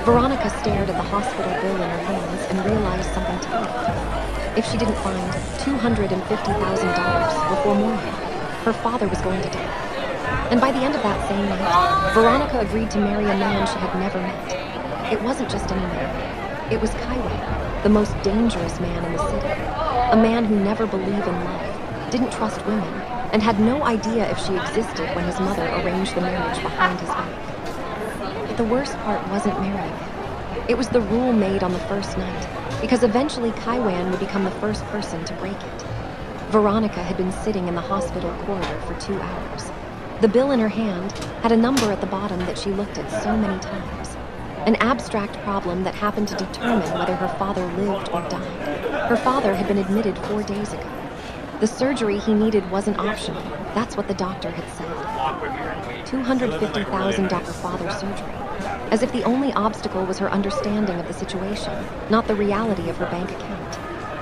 Veronica stared at the hospital bill in her hands and realized something terrible. If she didn't find $250,000 before morning, her father was going to die. And by the end of that same night, Veronica agreed to marry a man she had never met. It wasn't just any man. It was Kdrama, the most dangerous man in the city. A man who never believed in love, didn't trust women, and had no idea if she existed when his mother arranged the marriage behind his back. But the worst part wasn't marrying him. It was the rule made on the first night, because eventually Kdrama would become the first person to break it. Veronica had been sitting in the hospital corridor for 2 hours. The bill in her hand had a number at the bottom that she looked at so many times. An abstract problem that happened to determine whether her father lived or died. Her father had been admitted 4 days ago. The surgery he needed wasn't optional. That's what the doctor had said. $250,000 father surgery. As if the only obstacle was her understanding of the situation, not the reality of her bank account.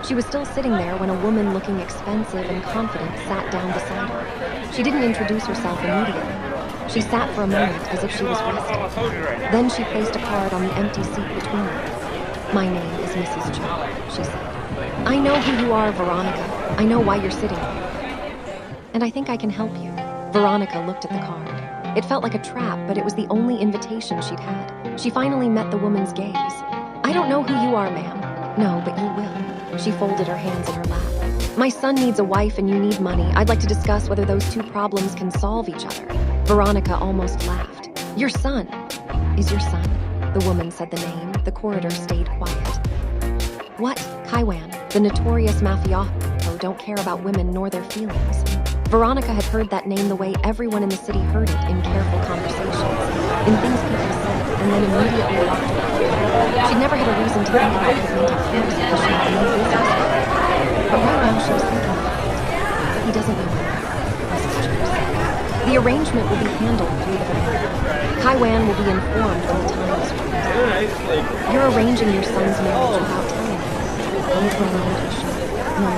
She was still sitting there when a woman looking expensive and confident sat down beside her. She didn't introduce herself immediately. She sat for a moment as if she was resting. Then she placed a card on the empty seat between them. "My name is Mrs. Cho," she said. "I know who you are, Veronica. I know why you're sitting here. And I think I can help you." Veronica looked at the card. It felt like a trap, but it was the only invitation she'd had. She finally met the woman's gaze. "I don't know who you are, ma'am." "No, but you will." She folded her hands in her lap. "My son needs a wife and you need money. I'd like to discuss whether those two problems can solve each other." Veronica almost laughed. "Your son is your son." The woman said the name. The corridor stayed quiet. "What? Kdrama, the notorious mafia boss, don't care about women nor their feelings." Veronica had heard that name the way everyone in the city heard it in careful conversations, in things people said, and then immediately walked away. She'd never had a reason to think about his mental affairs because she had no business with it. But right now she was thinking about it. "He doesn't know me," Mrs. Cho said. "The arrangement will be handled through the family. Kdrama will be informed when the time is right. You're arranging your son's marriage without telling him." Both were loud. "No,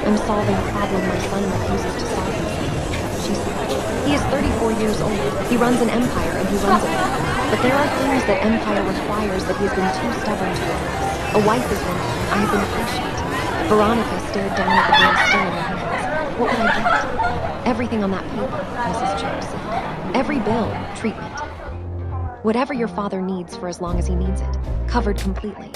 I'm solving a problem my son refuses to solve himself," she said. "He is 34 years old. He runs an empire and he runs it well. But there are things that empire requires that he has been too stubborn to realize. A wife is one thing. I have been patient." Veronica stared down at the bill still in her hands. "What would I get?" "Everything on that paper," Mrs. Cho said. "Every bill, treatment. Whatever your father needs for as long as he needs it. Covered completely.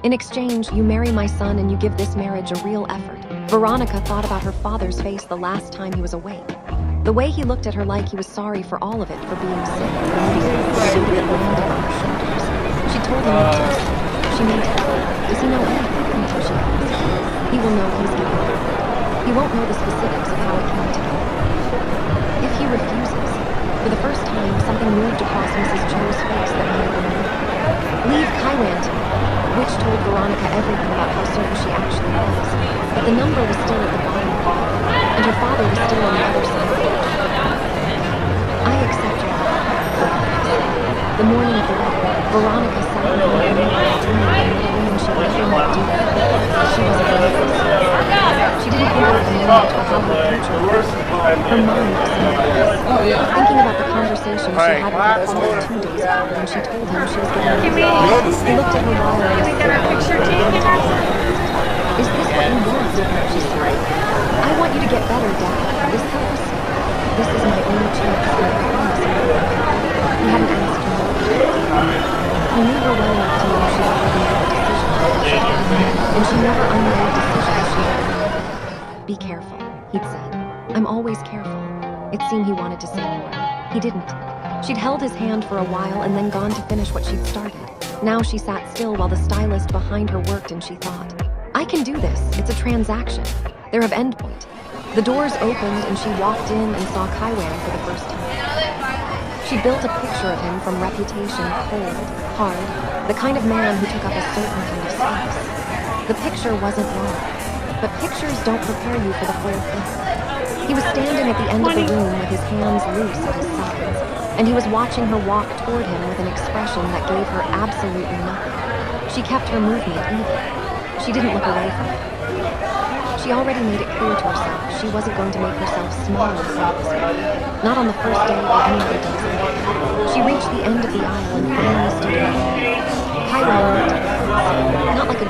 In exchange, you marry my son and you give this marriage a real effort." Veronica thought about her father's face the last time he was awake. The way he looked at her like he was sorry for all of it, for being sick. She landed on her shoulders. She told him not to listen. She maintained. "Does he know anything?" she asked. "He will know he's getting married. He won't know the specifics of how it came together. If he refuses..." For the first time, something moved across Mrs. Cho's face that might have been moving. "Leave Kdrama to me," which told Veronica everything about how certain she actually was. But the number was still at the bottom of the book, and her father was still on the other side of it. "I accept your offer." The morning of the wedding, Veronica sat in her room and dreamed of a woman she would never met do that. She was a loveless. She didn't think about the moment or how her future would be. Her mind was nervous. Thinking about the conversation she had with her father 2 days ago when she told him she was getting married. He looked at her while and "Is this what you want?" she said. "I want you to get better, Dad. This helps. This is my only chance, and I promise you." He hadn't asked her more. He knew her well enough to know she'd already made a decision. And she never unmade decisions she had made. "Be careful," he'd said. "I'm always careful." It seemed he wanted to say more. He didn't. She'd held his hand for a while and then gone to finish what she'd started. Now she sat still while the stylist behind her worked and she thought, "I can do this. It's a transaction. They're of endpoint." The doors opened and she walked in and saw Kdrama for the first time. She built a picture of him from reputation, cold, hard, the kind of man who took up a certain kind of space. The picture wasn't wrong, but pictures don't prepare you for the full thing. He was standing at the end of the room with his hands loose at his sides, and he was watching her walk toward him with an expression that gave her absolutely nothing. She kept her movement even. She didn't look away from him. She already made it clear to herself she wasn't going to make herself small in front of this man. Not on the first day or any other days. She reached the end of the aisle and finally stood up.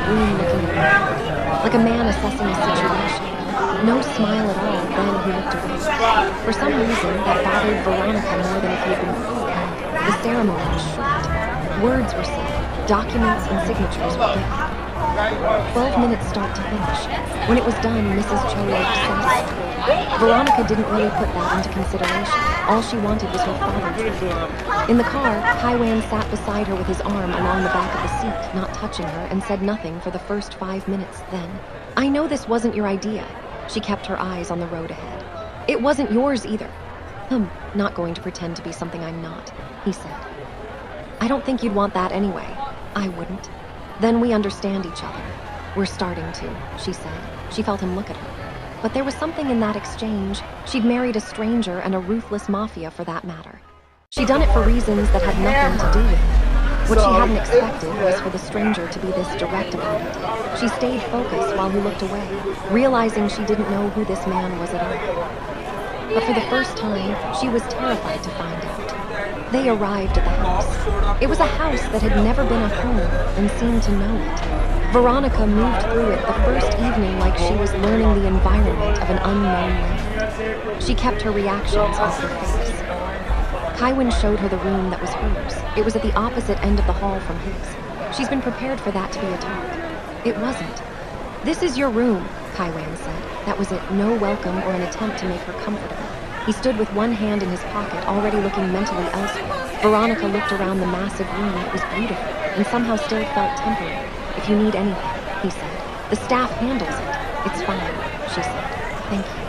room looking around, like a man assessing a situation. No smile at all, then he looked away. For some reason, that bothered Veronica more than if he had been cruel. The ceremony was short. Words were said, documents and signatures were given. 12 minutes start to finish. When it was done, Mrs. Cho looked satisfied. Veronica didn't really put that into consideration. All she wanted was her father to leave. In the car, Kaiwan sat beside her with his arm along the back of the seat, not touching her, and said nothing for the first 5 minutes. Then, "I know this wasn't your idea." She kept her eyes on the road ahead. "It wasn't yours either." Not going to pretend to be something I'm not," he said. "I don't think you'd want that anyway." "I wouldn't." "Then we understand each other." "We're starting to," she said. She felt him look at her. But there was something in that exchange. She'd married a stranger and a ruthless mafia for that matter. She'd done it for reasons that had nothing to do with it. What she hadn't expected was for the stranger to be this direct about it. She stayed focused while he looked away, realizing she didn't know who this man was at all. But for the first time, she was terrified to find out. They arrived at the house. It was a house that had never been a home and seemed to know it. Veronica moved through it the first evening like she was learning the environment of an unknown land. She kept her reactions off her face. Kaiwan showed her the room that was hers. It was at the opposite end of the hall from his. She's been prepared for that to be a talk. It wasn't. "This is your room," Kaiwan said. That was it, no welcome or an attempt to make her comfortable. He stood with one hand in his pocket, already looking mentally elsewhere. Veronica looked around the massive room. It was beautiful, and somehow still felt temporary. "If you need anything," he said. "The staff handles it." "It's fine," she said. "Thank you."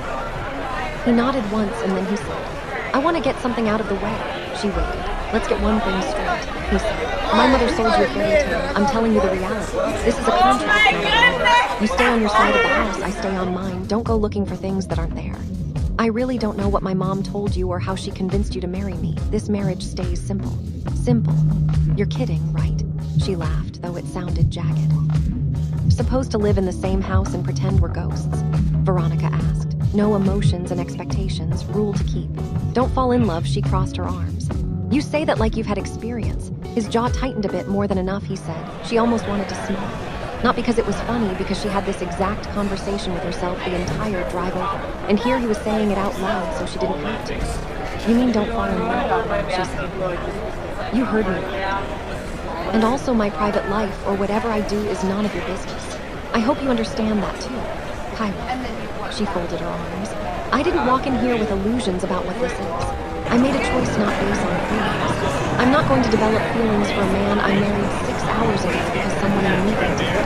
He nodded once, and then he said, "I want to get something out of the way." She waited. "Let's get one thing straight," he said. "My mother sold you a fairy tale. I'm telling you the reality. This is a contract, not a marriage. You stay on your side of the house, I stay on mine. Don't go looking for things that aren't there. I really don't know what my mom told you or how she convinced you to marry me. This marriage stays simple." "Simple? You're kidding, right?" She laughed, though it sounded jagged. "Supposed to live in the same house and pretend we're ghosts?" Veronica asked. "No emotions and expectations, rule to keep. Don't fall in love," she crossed her arms. "You say that like you've had experience." His jaw tightened a bit, more than enough, he said. She almost wanted to smile. Not because it was funny, because she had this exact conversation with herself the entire drive over. And here he was saying it out loud so she didn't have to. "You mean don't fall in love?" she said. "You heard me right. And also my private life, or whatever I do, is none of your business. I hope you understand that too." "Kaiwan," she folded her arms. "I didn't walk in here with illusions about what this is. I made a choice not based on feelings. I'm not going to develop feelings for a man I married 6 hours ago because someone in a meeting did."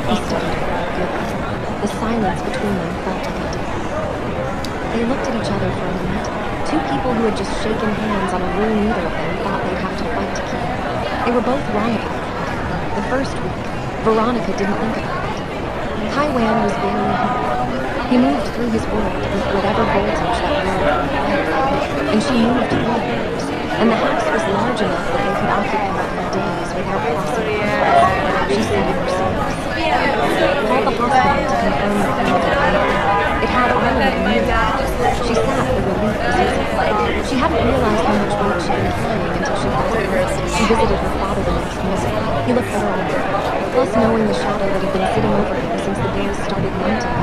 He studied her, giving. The silence between them felt like a death. They looked at each other for a minute. Two people who had just shaken hands on a rule neither of them thought they'd have to fight to keep. They were both wrong about it. The first week, Veronica didn't think about it. Kaiwan was very happy. He moved through his world with whatever voltage that world required. And she moved through hers. And the house was large enough that they could occupy it for days without crossing paths. She said in her service. Called the hospital to confirm the clinic had been. It had all of it immediately. She sat, the relief was easy. She hadn't realized how much weight she'd been carrying until she felt it. She visited her father the next morning. He looked better already. Plus, knowing the shadow that had been sitting over him since the bills started mounting,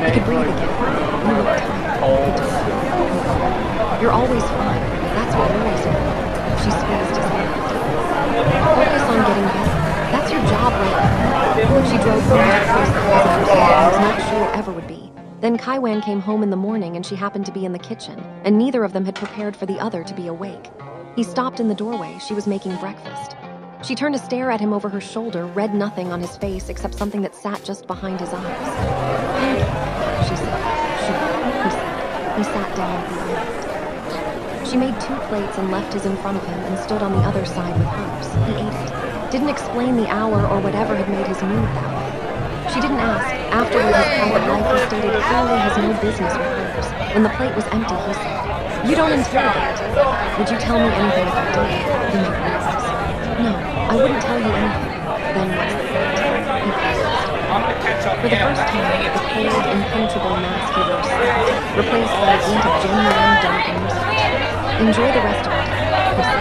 he could breathe again. "You look tired," he told her. "You're always fine. That's what worries me." She squeezed his hand. "Focus on getting better. That's your job right now." She drove home to a place that wasn't her city and was not sure it ever would be. Then Kaiwan came home in the morning and she happened to be in the kitchen, and neither of them had prepared for the other to be awake. He stopped in the doorway. She was making breakfast. She turned to stare at him over her shoulder, read nothing on his face except something that sat just behind his eyes. "Thank you," she said. "Sure," he said. He sat down behind it. She made 2 plates and left his in front of him and stood on the other side with hers. He ate it. Didn't explain the hour or whatever had made his mood that way. She didn't ask. Afterward, his private life, he stated, clearly has no business with hers. When the plate was empty, he said, "You don't interrogate. Would you tell me anything if I did?" He made noises. "No, I wouldn't tell you anything." "Then what's the point?" He paused. For the first time, the cold, impenetrable mask he wore snapped, replaced by a glint of genuine dark innocence. "Enjoy the rest of your day," he said.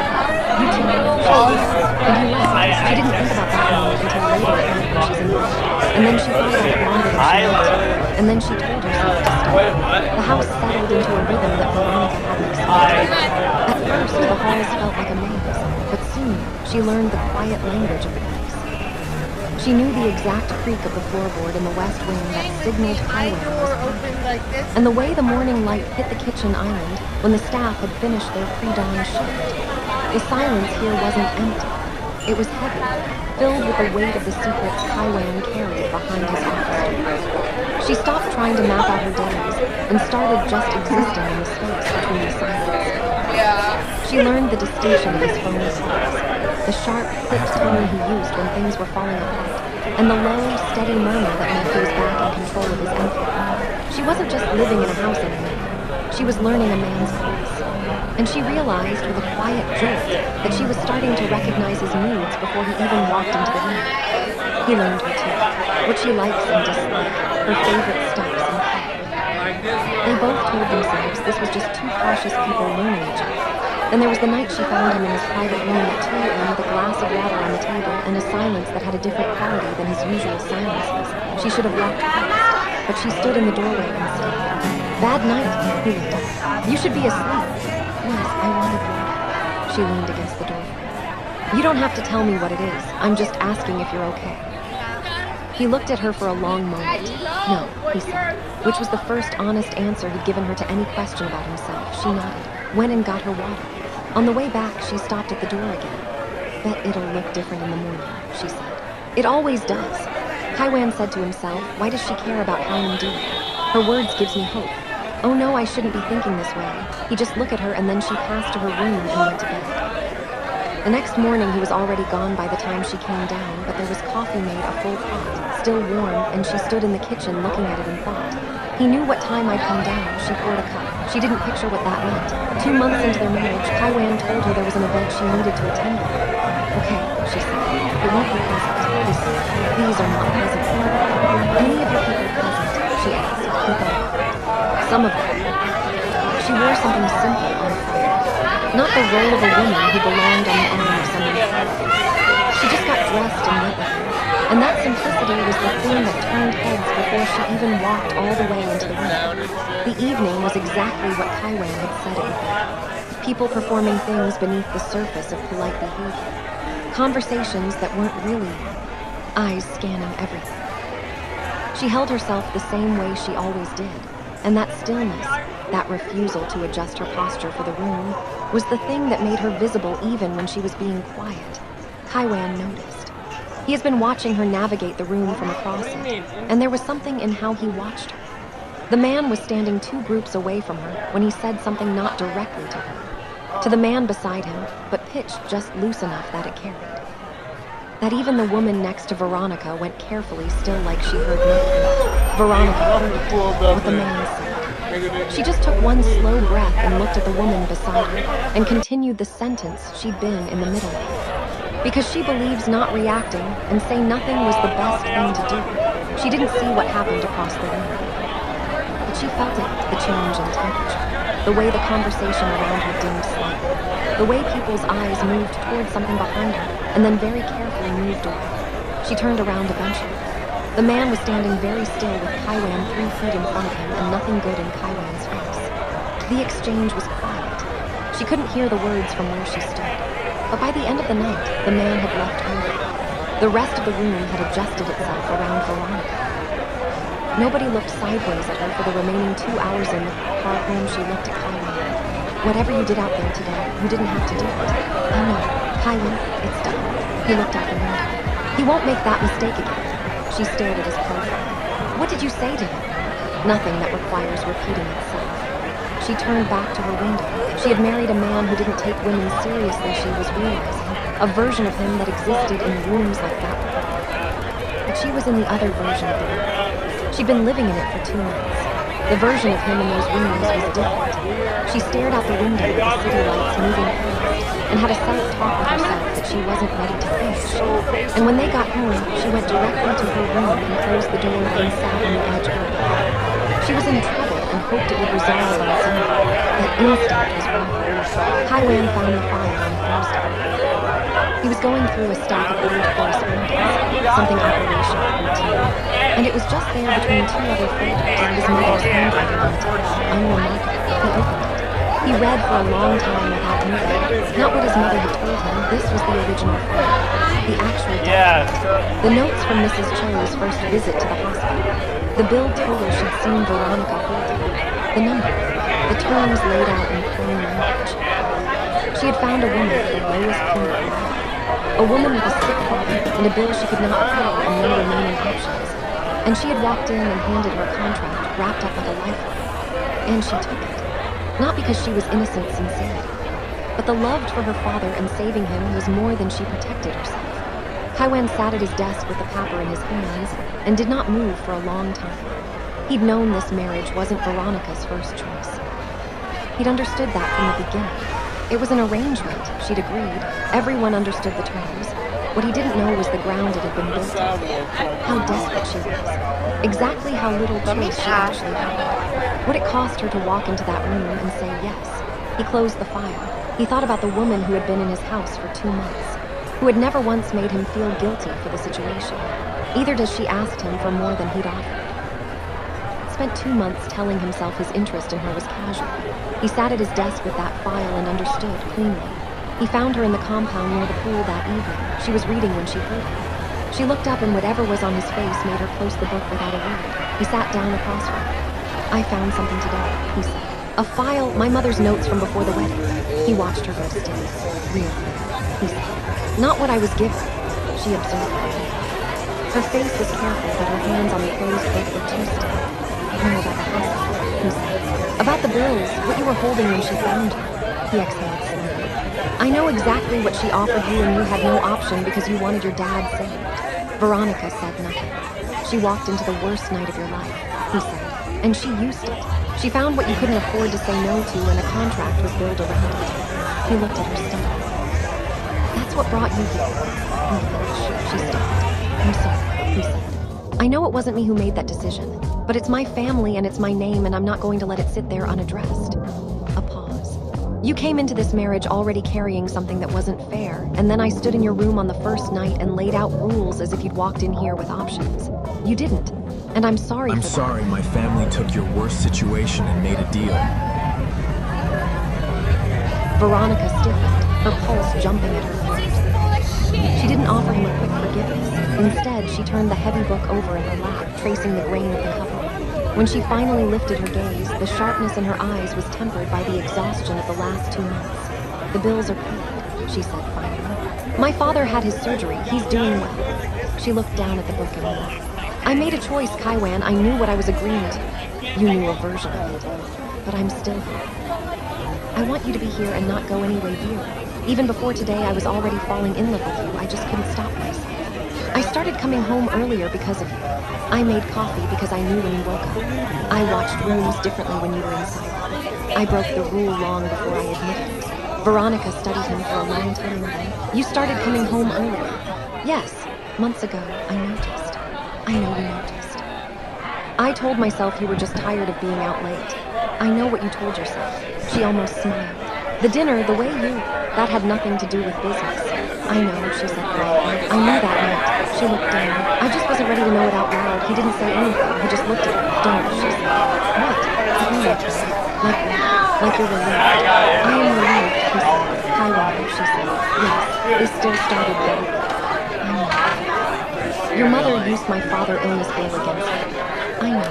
"You too," she said. And he left. She didn't think about that moment until later at night when she and then she thought about it longer than she meant to, and then she told herself to stop. The house settled into a rhythm that Veronica hadn't expected. At first, the halls felt like a maze, but soon she learned the quiet language of the place. She knew the exact creak of the floorboard in the west wing that signaled Kaiwan was packing, and the way the morning light hit the kitchen island when the staff had finished their pre-dawn shift. The silence here wasn't empty. It was heavy, filled with the weight of the secrets Kaiwan carried behind his office door. She stopped trying to map out her days and started just existing in the space between the silence. She learned the distinction of his phone calls, the sharp, clipped tone he used when things were falling apart, and the low, steady murmur that meant he was back in control of his empire. She wasn't just living in a house anymore. She was learning a man's voice. And she realized with a quiet jolt that she was starting to recognize his moods before he even walked into the room. He learned her too, what she likes and dislikes, her favorite stops and play. They both told themselves this was just two cautious people learning each other. Then there was the night she found him in his private room at 2 a.m. with a glass of water on the table and a silence that had a different quality than his usual silences. She should have walked past, but she stood in the doorway and said, "Bad night," he looked up. "You should be asleep." "Yes, I wanted water." She leaned against the doorframe. "You don't have to tell me what it is. I'm just asking if you're okay." He looked at her for a long moment. "No," he said, which was the first honest answer he'd given her to any question about himself. She nodded, went and got her water. On the way back, she stopped at the door again. "Bet it'll look different in the morning," she said. "It always does." Kaiwan said to himself, "Why does she care about how I'm doing? Her words gives me hope. Oh no, I shouldn't be thinking this way." He just looked at her and then she passed to her room and went to bed. The next morning he was already gone by the time she came down, but there was coffee made, a full pot, still warm, and she stood in the kitchen looking at it and thought. He knew what time I'd come down. She poured a cup. She didn't picture what that meant. 2 months into their marriage, Kaiwan told her there was an event she needed to attend with. "Okay," she said. "It won't be pleasant." He said, "These are not pleasant people." "Any of your people present?" she asked. He thought. "Some of them." She wore something simple on Friday. Not the role of a woman who belonged on the arm of someone else. She just got dressed and went with him. And that simplicity was the thing that turned heads before she even walked all the way into the room. The evening was exactly what Kaiwan had said it would be. People performing things beneath the surface of polite behavior. Conversations that weren't really eyes scanning everything. She held herself the same way she always did, and that stillness, that refusal to adjust her posture for the room, was the thing that made her visible even when she was being quiet. Kaiwan noticed. He has been watching her navigate the room from across it, and there was something in how he watched her. The man was standing 2 groups away from her when he said something not directly to her. To the man beside him, but pitched just loose enough that it carried. That even the woman next to Veronica went carefully, still like she heard nothing. Veronica heard it, what the man said. She just took one slow breath and looked at the woman beside her, and continued the sentence she'd been in the middle of. Because she believes not reacting and say nothing was the best thing to do. She didn't see what happened across the room. But she felt it, the change in temperature, the way the conversation around her dimmed slightly, the way people's eyes moved towards something behind her and then very carefully moved away. She turned around eventually. The man was standing very still with Kaiwan 3 feet in front of him and nothing good in Kaiwan's face. The exchange was quiet. She couldn't hear the words from where she stood. But by the end of the night, the man had left early. The rest of the room had adjusted itself around Veronica. Nobody looked sideways at her for the remaining 2 hours in the car home. She looked at Kaiwan. "Whatever you did out there today, you didn't have to do it." "I know. Kaiwan, it's done." He looked out the window. "He won't make that mistake again." She stared at his profile. "What did you say to him?" "Nothing that requires repeating itself." She turned back to her window. She had married a man who didn't take women seriously, she was realizing. A version of him that existed in rooms like that one. But she was in the other version of the room. She'd been living in it for 2 months. The version of him in those rooms was different. She stared out the window at the city lights moving past and had a self-talk with herself that she wasn't ready to finish. And when they got home, she went directly to her room and closed the door and sat on the edge of her bed. She was in trouble and hoped it would resolve on its own. That instinct was wrong. Kaiwan found the file on Thursday. He was going through a stack of old correspondence, something operational and routine. And it was just there between two other folders, his mother's handwriting on the tab, unremarkable. He opened it. He read for a long time without moving. Not what his mother had told him, this was the original file. The actual document. The notes from Mrs. Cho's first visit to the hospital. The billed total she'd seen Veronica holding. The number. The terms laid out in plain language. She had found a woman for the lowest payment allowed. A woman with a sick father and a bill she could not pay and no remaining options. And she had walked in and handed her contract wrapped up like a lifeline. And she took it. Not because she was innocent sincerity, but the love for her father and saving him was more than she protected herself. Kaiwan sat at his desk with the paper in his hands and did not move for a long time. He'd known this marriage wasn't Veronica's first choice. He'd understood that from the beginning. It was an arrangement, she'd agreed. Everyone understood the terms. What he didn't know was the ground it had been built on. How desperate she was. Exactly how little choice she actually had. What it cost her to walk into that room and say yes. He closed the file. He thought about the woman who had been in his house for 2 months, who had never once made him feel guilty for the situation. Either does she asked him for more than he'd offered. Spent 2 months telling himself his interest in her was casual. He sat at his desk with that file and understood cleanly. He found her in the compound near the pool that evening. She was reading when she heard him. She looked up and whatever was on his face made her close the book without a word. He sat down across her. I found something today, he said. A file, my mother's notes from before the wedding. He watched her go still. Really, he said. Not what I was given, she observed. Her face was careful, but her hands on the closed book were too still. No, about the hospital, he said. About the bills, what you were holding when she found you. He exhaled slowly. I know exactly what she offered you and you had no option because you wanted your dad saved. Veronica said nothing. She walked into the worst night of your life, he said, and she used it. She found what you couldn't afford to say no to and a contract was built around it. He looked at her steadily. That's what brought you here. She stopped. I'm sorry, he said. I know it wasn't me who made that decision, but it's my family and it's my name and I'm not going to let it sit there unaddressed. A pause. You came into this marriage already carrying something that wasn't fair, and then I stood in your room on the first night and laid out rules as if you'd walked in here with options. You didn't, and I'm sorry for that. I'm sorry my family took your worst situation and made a deal. Veronica stiffened, her pulse jumping at her throat. She didn't offer him a quick forgiveness. Instead, she turned the heavy book over in her lap, tracing the grain of the cover. When she finally lifted her gaze, the sharpness in her eyes was tempered by the exhaustion of the last 2 months. The bills are paid, she said finally. My father had his surgery. He's doing well. She looked down at the book and laughed. I made a choice, Kaiwan. I knew what I was agreeing to. You knew a version of it. But I'm still here. I want you to be here and not go any way nearer. Even before today, I was already falling in love with you. I just couldn't stop myself. I started coming home earlier because of you. I made coffee because I knew when you woke up. I watched rooms differently when you were inside. I broke the rule long before I admitted it. Veronica studied him for a long time then. You started coming home earlier. Yes, months ago, I noticed. I know you noticed. I told myself you were just tired of being out late. I know what you told yourself. She almost smiled. The dinner, the way that had nothing to do with business. I know, she said quietly. I knew that night. She looked down. I just wasn't ready to know it out loud. He didn't say anything. He just looked at her. Don't, she said. What? You looked at her. Like what? Like you're relieved. I am relieved, he said. Kaiwan, she said. Yes, this still started then. I know. Your mother used my father illness bill against me. I know.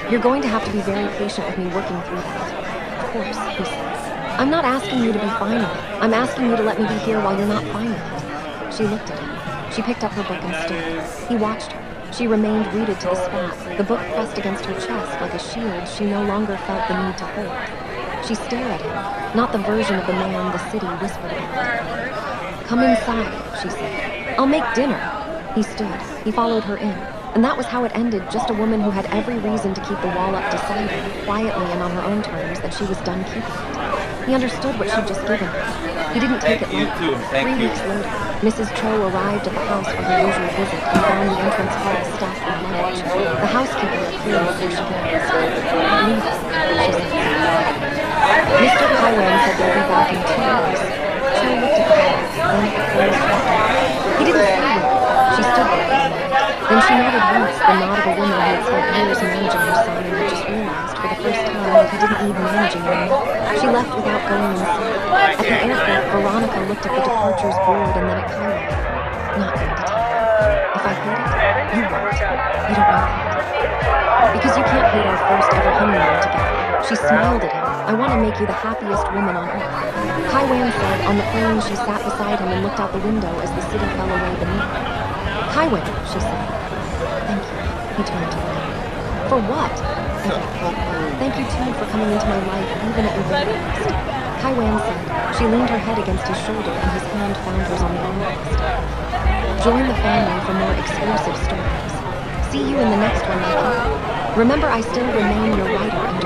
You're going to have to be very patient with me working through that. Of course, he said. I'm not asking you to be fine with it. I'm asking you to let me be here while you're not fine with it. She looked at him. She picked up her book and stood. He watched her. She remained rooted to the spot, the book pressed against her chest like a shield she no longer felt the need to hold. She stared at him, not the version of the man the city whispered about. Come inside, she said. I'll make dinner. He stood. He followed her in. And that was how it ended, just a woman who had every reason to keep the wall up, deciding, quietly and on her own terms, that she was done keeping it. He understood what she'd just given him. He didn't take it lightly. 3 weeks later, Mrs. Cho arrived at the house for her usual visit and found the entrance hall staffed with luggage. The housekeeper appeared before she could ask. Leave it, she said. Mr. Kaiwan said they'll be back in 2 hours. Cho looked at the bag, then at the closed front door. He didn't say anything. She stood there for a minute. Then she nodded once, the nod of a woman who had spent years managing her son and had just realized for the first time that he didn't need managing anymore. She left without going inside. At the airport, Veronica looked at the departures board and then at Cairo. Not going to tell you. If I hate it, you won't. You don't know that. Because you can't hate our first ever honeymoon together. She smiled at him. I want to make you the happiest woman on earth. Kai Wan said on the plane she sat beside him and looked out the window as the city fell away beneath her. Kai Wan, she said. Thank you. He turned to her. For what? Thank you too for coming into my life even at your very worst. Kai Wan said. She leaned her head against his shoulder and his hand found hers on the armrest. Join the family for more exclusive stories. See you in the next one, my people. Remember, I still remain your writer and